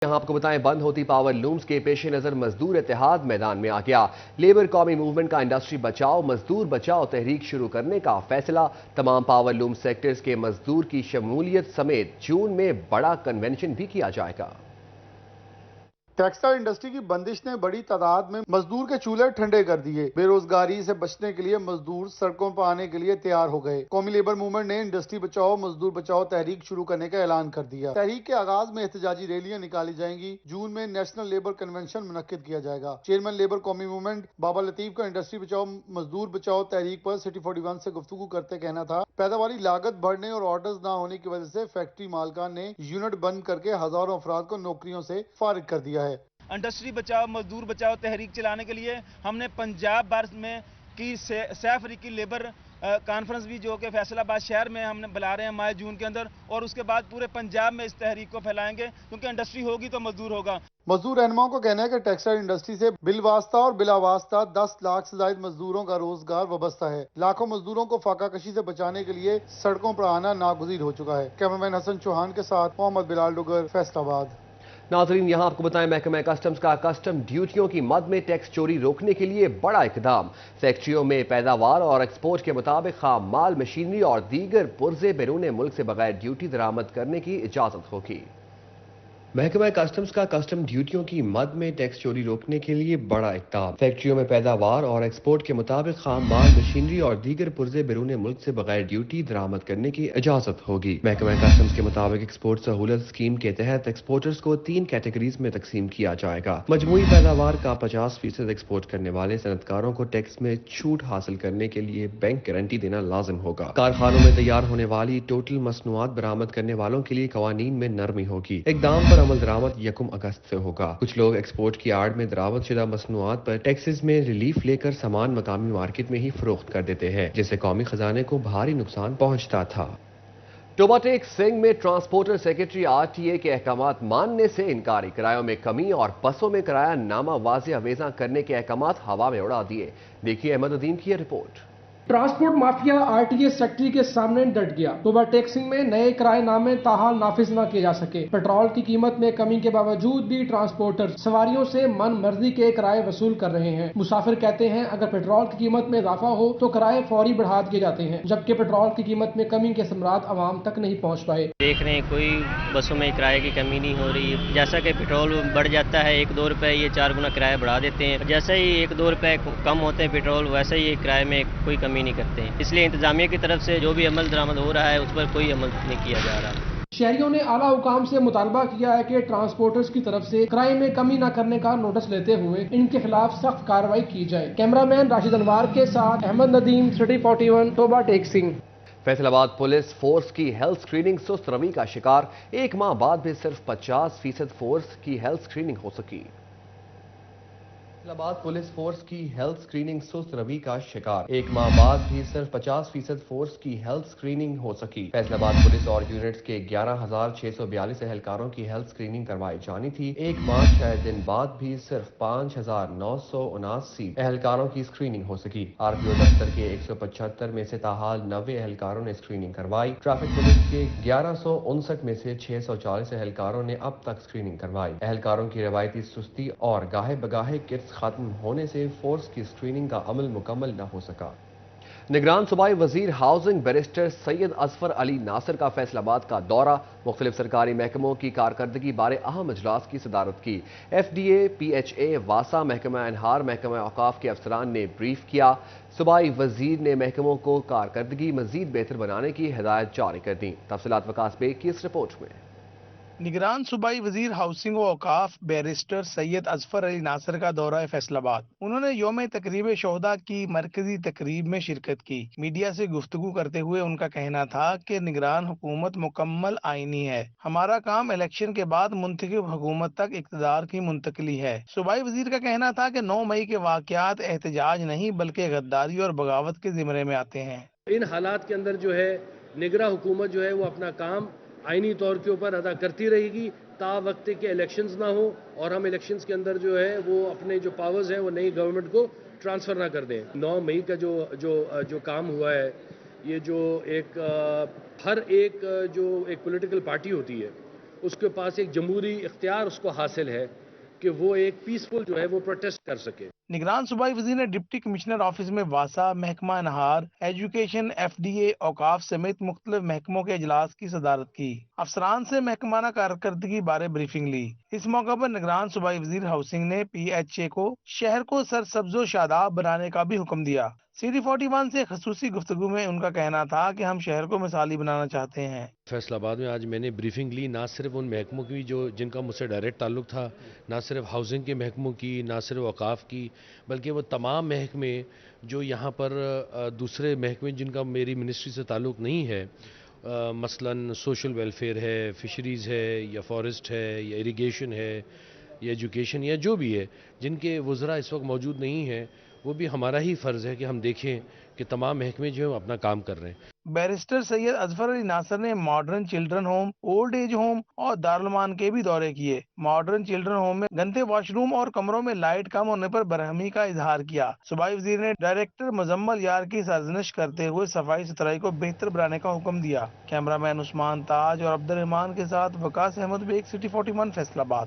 یہاں آپ کو بتائیں بند ہوتی پاور لومز کے پیش نظر مزدور اتحاد میدان میں آ گیا۔ لیبر قومی موومنٹ کا انڈسٹری بچاؤ مزدور بچاؤ تحریک شروع کرنے کا فیصلہ۔ تمام پاور لوم سیکٹرز کے مزدور کی شمولیت سمیت جون میں بڑا کنونشن بھی کیا جائے گا۔ ٹیکسٹائل انڈسٹری کی بندش نے بڑی تعداد میں مزدور کے چولہے ٹھنڈے کر دیے۔ بے روزگاری سے بچنے کے لیے مزدور سڑکوں پر آنے کے لیے تیار ہو گئے۔ قومی لیبر موومنٹ نے انڈسٹری بچاؤ مزدور بچاؤ تحریک شروع کرنے کا اعلان کر دیا۔ تحریک کے آغاز میں احتجاجی ریلیاں نکالی جائیں گی۔ جون میں نیشنل لیبر کنونشن منعقد کیا جائے گا۔ چیئرمین لیبر قومی موومنٹ بابا لطیف کا انڈسٹری بچاؤ مزدور بچاؤ تحریک پر سٹی 41 سے گفتگو کرتے کہنا تھا، پیداواری لاگت بڑھنے اور آرڈرز نہ ہونے کی وجہ سے فیکٹری مالکان نے یونٹ بند کر کے ہزاروں افراد کو نوکریوں سے فارغ کر دیا ہے۔ انڈسٹری بچاؤ مزدور بچاؤ تحریک چلانے کے لیے ہم نے پنجاب بھر میں کی سہ افریقی لیبر کانفرنس بھی جو کہ فیصل آباد شہر میں ہم نے بلا رہے ہیں ماہ جون کے اندر، اور اس کے بعد پورے پنجاب میں اس تحریک کو پھیلائیں گے، کیونکہ انڈسٹری ہوگی تو مزدور ہوگا۔ مزدور رہنماؤں کا کہنا ہے کہ ٹیکسٹائل انڈسٹری سے بالواسطہ اور بلا واسطہ 10 لاکھ سے زائد مزدوروں کا روزگار وابستہ ہے۔ لاکھوں مزدوروں کو فاقہ کشی سے بچانے کے لیے سڑکوں پر آنا ناگزیر ہو چکا ہے۔ کیمرمین حسن چوہان کے ساتھ محمد بلال ڈگر، فیصل آباد۔ ناظرین یہاں آپ کو بتائیں محکمہ کسٹمز کا کسٹم ڈیوٹیوں کی مد میں ٹیکس چوری روکنے کے لیے بڑا اقدام۔ فیکٹریوں میں پیداوار اور ایکسپورٹ کے مطابق خام مال مشینری اور دیگر پرزے بیرون ملک سے بغیر ڈیوٹی درآمد کرنے کی اجازت ہوگی۔ محکمہ کسٹمز کا کسٹم ڈیوٹیوں کی مد میں ٹیکس چوری روکنے کے لیے بڑا اقدام۔ فیکٹریوں میں پیداوار اور ایکسپورٹ کے مطابق خام مال مشینری اور دیگر پرزے بیرون ملک سے بغیر ڈیوٹی درآمد کرنے کی اجازت ہوگی۔ محکمہ کسٹمز کے مطابق ایکسپورٹ سہولت اسکیم کے تحت ایکسپورٹرز کو 3 کیٹیگریز میں تقسیم کیا جائے گا۔ مجموعی پیداوار کا 50% ایکسپورٹ کرنے والے صنعتکاروں کو ٹیکس میں چھوٹ حاصل کرنے کے لیے بینک گارنٹی دینا لازم ہوگا۔ کارخانوں میں تیار ہونے والی ٹوٹل مصنوعات برآمد کرنے والوں کے لیے قوانین میں نرمی ہوگی۔ اقدام پر عمل درآمد 1 اگست سے ہوگا۔ کچھ لوگ ایکسپورٹ کی آڑ میں درآمد شدہ مصنوعات پر ٹیکسز میں ریلیف لے کر سامان مقامی مارکیٹ میں ہی فروخت کر دیتے ہیں، جس سے قومی خزانے کو بھاری نقصان پہنچتا تھا۔ ٹوبہ ٹیک سنگھ میں ٹرانسپورٹر سیکرٹری RTA کے احکامات ماننے سے انکاری، کرایوں میں کمی اور بسوں میں کرایہ نامہ واضح اویزاں کرنے کے احکامات ہوا میں اڑا دیے۔ دیکھیے احمد ندیم کی یہ report. Transport mafia RTA secretary کے سامنے ڈٹ گیا۔ ٹوبہ ٹیک سنگھ میں نئے کرائے نامے تاحال نافذ نہ کیے جا سکے۔ پیٹرول کی قیمت میں کمی کے باوجود بھی ٹرانسپورٹر سواریوں سے من مرضی کے کرائے وصول کر رہے ہیں۔ مسافر کہتے ہیں اگر پیٹرول کی قیمت میں اضافہ ہو تو کرائے فوری بڑھا دیے جاتے ہیں، جبکہ پیٹرول کی قیمت میں کمی کے ثمرات عوام تک نہیں پہنچ پائے۔ دیکھ رہے ہیں کوئی بسوں میں کرائے کی کمی نہیں ہو رہی، جیسا کہ پیٹرول بڑھ جاتا ہے 1-2 روپے، یہ 4 گنا کرایہ بڑھا دیتے ہیں، جیسا ہی 1-2 روپے کم ہوتے ہیں پیٹرول، ویسا ہی کرائے میں کوئی کمی نہیں کرتے ہیں۔ اس لیے انتظامیہ کی طرف سے جو بھی عمل درآمد ہو رہا ہے اس پر کوئی عمل نہیں کیا جا رہا۔ شہریوں نے اعلیٰ حکام سے مطالبہ کیا ہے کہ ٹرانسپورٹرز کی طرف سے کرائے میں کمی نہ کرنے کا نوٹس لیتے ہوئے ان کے خلاف سخت کارروائی کی جائے۔ کیمرامین راشد انوار کے ساتھ احمد ندیم، سٹی 41، ٹوبہ ٹیک سنگھ۔ فیصل آباد پولیس فورس کی ہیلتھ سکریننگ سست روی کا شکار، 1 ماہ بعد بھی صرف 50% فورس کی ہیلتھ سکریننگ ہو سکی۔ فیصل آباد پولیس فورس کی ہیلتھ سکریننگ سست روی کا شکار، 1 ماہ بعد بھی صرف 50% فورس کی ہیلتھ سکریننگ ہو سکی۔ فیصل آباد پولیس اور یونٹس کے 11,642 اہلکاروں کی ہیلتھ سکریننگ کروائی جانی تھی، 1 ماہ 6 دن بعد بھی صرف 5,979 اہلکاروں کی سکریننگ ہو سکی۔ RPO دفتر کے 175 میں سے تاحال 90 اہلکاروں نے سکریننگ کروائی۔ ٹریفک پولیس کے 1159 میں سے 640 اہلکاروں نے اب تک سکریننگ کروائی۔ اہلکاروں کی روایتی سستی اور گاہے بگاہے کٹس ختم ہونے سے فورس کی سکریننگ کا عمل مکمل نہ ہو سکا۔ نگران صوبائی وزیر ہاؤسنگ بیرسٹر سید اظفر علی ناصر کا فیصل آباد کا دورہ، مختلف سرکاری محکموں کی کارکردگی بارے اہم اجلاس کی صدارت کی۔ FDA، PHA، واسا، محکمہ انہار، محکمہ اوقاف کے افسران نے بریف کیا۔ صوبائی وزیر نے محکموں کو کارکردگی مزید بہتر بنانے کی ہدایت جاری کر دیں۔ تفصیلات وقاص بیگ کی اس رپورٹ میں۔ نگران صوبائی وزیر ہاؤسنگ و اوقاف بیرسٹر سید اظفر علی ناصر کا دورہ فیصل آباد، انہوں نے یوم تقریب شہداء کی مرکزی تقریب میں شرکت کی۔ میڈیا سے گفتگو کرتے ہوئے ان کا کہنا تھا کہ نگران حکومت مکمل آئینی ہے، ہمارا کام الیکشن کے بعد منتخب حکومت تک اقتدار کی منتقلی ہے۔ صوبائی وزیر کا کہنا تھا کہ 9 مئی کے واقعات احتجاج نہیں بلکہ غداری اور بغاوت کے زمرے میں آتے ہیں۔ ان حالات کے اندر جو ہے نگراں حکومت جو ہے وہ اپنا کام آئینی طور کے اوپر ادا کرتی رہے گی تا وقت کہ الیکشنز نہ ہوں اور ہم الیکشنز کے اندر جو ہے وہ اپنے جو پاورز ہیں وہ نئی گورنمنٹ کو ٹرانسفر نہ کر دیں۔ 9 مئی کا جو کام ہوا ہے، یہ جو ایک ہر ایک جو ایک پولیٹیکل پارٹی ہوتی ہے اس کے پاس ایک جمہوری اختیار اس کو حاصل ہے کہ وہ ایک پیسفل جو ہے وہ پروٹیسٹ کر سکے۔ نگران صوبائی وزیر نے ڈپٹی کمشنر آفس میں واسا، محکمہ انہار، ایجوکیشن، ایف ڈی اے، اوقاف سمیت مختلف محکموں کے اجلاس کی صدارت کی۔ افسران سے محکمانہ کارکردگی بارے بریفنگ لی۔ اس موقع پر نگران صوبائی وزیر ہاؤسنگ نے پی ایچ اے کو شہر کو سرسبز و شاداب بنانے کا بھی حکم دیا۔ CD41 سے خصوصی گفتگو میں ان کا کہنا تھا کہ ہم شہر کو مثالی بنانا چاہتے ہیں۔ فیصل آباد میں آج میں نے بریفنگ لی، نہ صرف ان محکموں کی جن کا مجھ سے ڈائریکٹ تعلق تھا، نہ صرف ہاؤسنگ کے محکموں کی، نہ صرف اوقاف کی، بلکہ وہ تمام محکمے جو یہاں پر دوسرے محکمے جن کا میری منسٹری سے تعلق نہیں ہے، مثلاً سوشل ویلفیئر ہے، فشریز ہے، یا فارسٹ ہے، یا اریگیشن ہے، یا ایجوکیشن، یا جو بھی ہے، جن کے وزراء اس وقت موجود نہیں ہیں، وہ بھی ہمارا ہی فرض ہے کہ ہم دیکھیں کہ تمام محکمے جو ہیں اپنا کام کر رہے ہیں۔ بیرسٹر سید اظفر علی ناصر نے modern children home, old age home اور دارالمان کے بھی دورے کیے۔ ماڈرن چلڈرن ہوم میں گندے واش روم اور کمروں میں لائٹ کم ہونے پر برہمی کا اظہار کیا۔ صوبائی وزیر نے ڈائریکٹر مزمل یار کی سرزنش کرتے ہوئے صفائی ستھرائی کو بہتر بنانے کا حکم دیا۔ کیمرہ مین عثمان تاج اور عبد الرحمان کے ساتھ وقاص احمد بیگ، CD41 فیصل آباد۔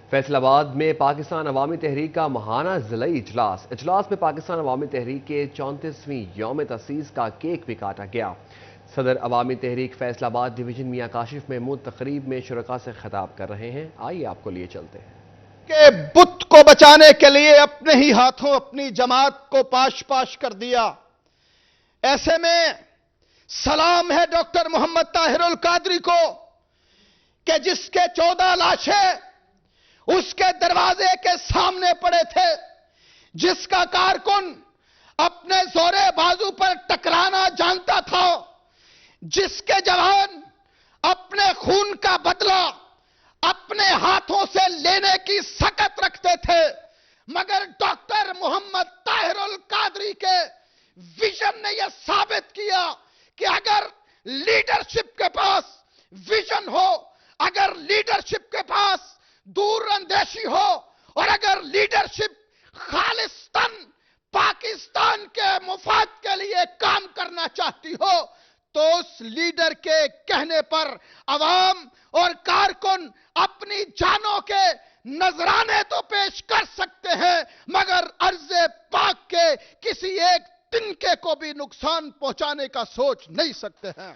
فیصل آباد میں پاکستان عوامی تحریک کا ماہانہ ضلعی اجلاس میں پاکستان عوامی تحریک کے 34ویں یوم تاسیس کا کیک بھی کاٹا گیا۔ صدر عوامی تحریک فیصل آباد ڈویژن میاں کاشف محمود تقریب میں شرکاء سے خطاب کر رہے ہیں، آئیے آپ کو لیے چلتے ہیں۔ کہ بت کو بچانے کے لیے اپنے ہی ہاتھوں اپنی جماعت کو پاش کر دیا، ایسے میں سلام ہے ڈاکٹر محمد طاہر القادری کو کہ جس کے 14 لاشیں اس کے دروازے کے سامنے پڑے تھے، جس کا کارکن اپنے زورے بازو پر ٹکرانا جانتا تھا، جس کے جوان اپنے خون کا بدلہ اپنے ہاتھوں سے لینے کی سکت رکھتے تھے، مگر ڈاکٹر محمد طاہر القادری کے ویژن نے یہ ثابت کیا کہ اگر لیڈرشپ کے پاس ویژن ہو، اگر لیڈرشپ کے پاس دور اندیشی ہو، اور اگر لیڈرشپ خالصتاً پاکستان کے مفاد کے لیے کام کرنا چاہتی ہو، تو اس لیڈر کے کہنے پر عوام اور کارکن اپنی جانوں کے نذرانے تو پیش کر سکتے ہیں، مگر ارض پاک کے کسی ایک تنکے کو بھی نقصان پہنچانے کا سوچ نہیں سکتے ہیں۔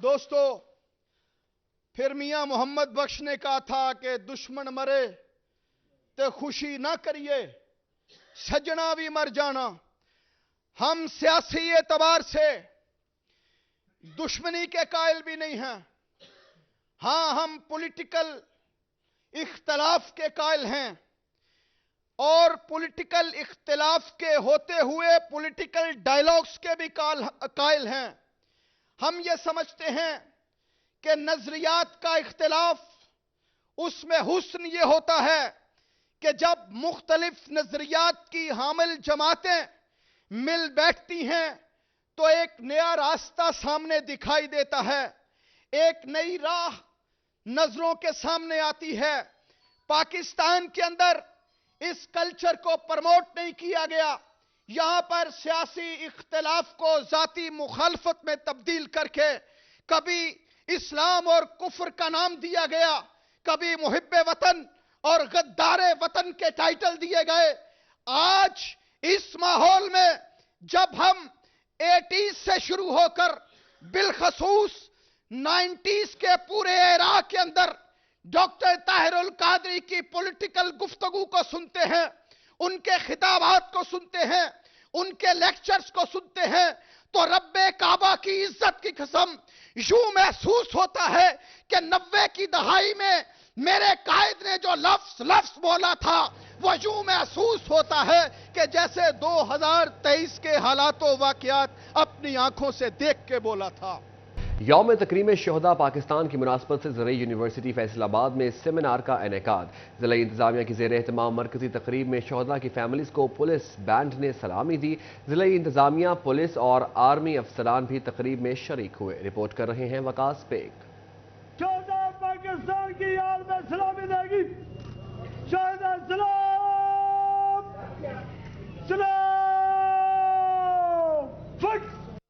دوستو، پھر میاں محمد بخش نے کہا تھا کہ دشمن مرے تے خوشی نہ کریے، سجنا بھی مر جانا۔ ہم سیاسی اعتبار سے دشمنی کے قائل بھی نہیں ہیں، ہاں ہم پولیٹیکل اختلاف کے قائل ہیں، اور پولیٹیکل اختلاف کے ہوتے ہوئے پولیٹیکل ڈائیلاگز کے بھی قائل ہیں۔ ہم یہ سمجھتے ہیں کہ نظریات کا اختلاف، اس میں حسن یہ ہوتا ہے کہ جب مختلف نظریات کی حامل جماعتیں مل بیٹھتی ہیں تو ایک نیا راستہ سامنے دکھائی دیتا ہے، ایک نئی راہ نظروں کے سامنے آتی ہے۔ پاکستان کے اندر اس کلچر کو پروموٹ نہیں کیا گیا، یہاں پر سیاسی اختلاف کو ذاتی مخالفت میں تبدیل کر کے کبھی اسلام اور کفر کا نام دیا گیا، کبھی محب وطن اور غدار وطن کے ٹائٹل دیے گئے۔ آج اس ماحول میں جب ہم 80s سے شروع ہو کر بالخصوص 90s کے پورے ایرا کے اندر ڈاکٹر طاہر القادری کی پولیٹیکل گفتگو کو سنتے ہیں، ان کے خطابات کو سنتے ہیں، ان کے لیکچرز کو سنتے ہیں، تو رب کعبہ کی عزت کی قسم یوں محسوس ہوتا ہے کہ 90 کی دہائی میں میرے قائد نے جو لفظ بولا تھا، وہ یوں محسوس ہوتا ہے کہ جیسے 2023 کے حالات و واقعات اپنی آنکھوں سے دیکھ کے بولا تھا۔ یوم تکریم شہداء پاکستان کی مناسبت سے زرعی یونیورسٹی فیصل آباد میں سیمینار کا انعقاد۔ ضلعی انتظامیہ کی زیر اہتمام مرکزی تقریب میں شہداء کی فیملیز کو پولیس بینڈ نے سلامی دی۔ ضلعی انتظامیہ، پولیس اور آرمی افسران بھی تقریب میں شریک ہوئے۔ رپورٹ کر رہے ہیں وقاص بیگ۔ شہداء پاکستان کی یاد میں سلامی دے گی۔ شہداء سلام سلام۔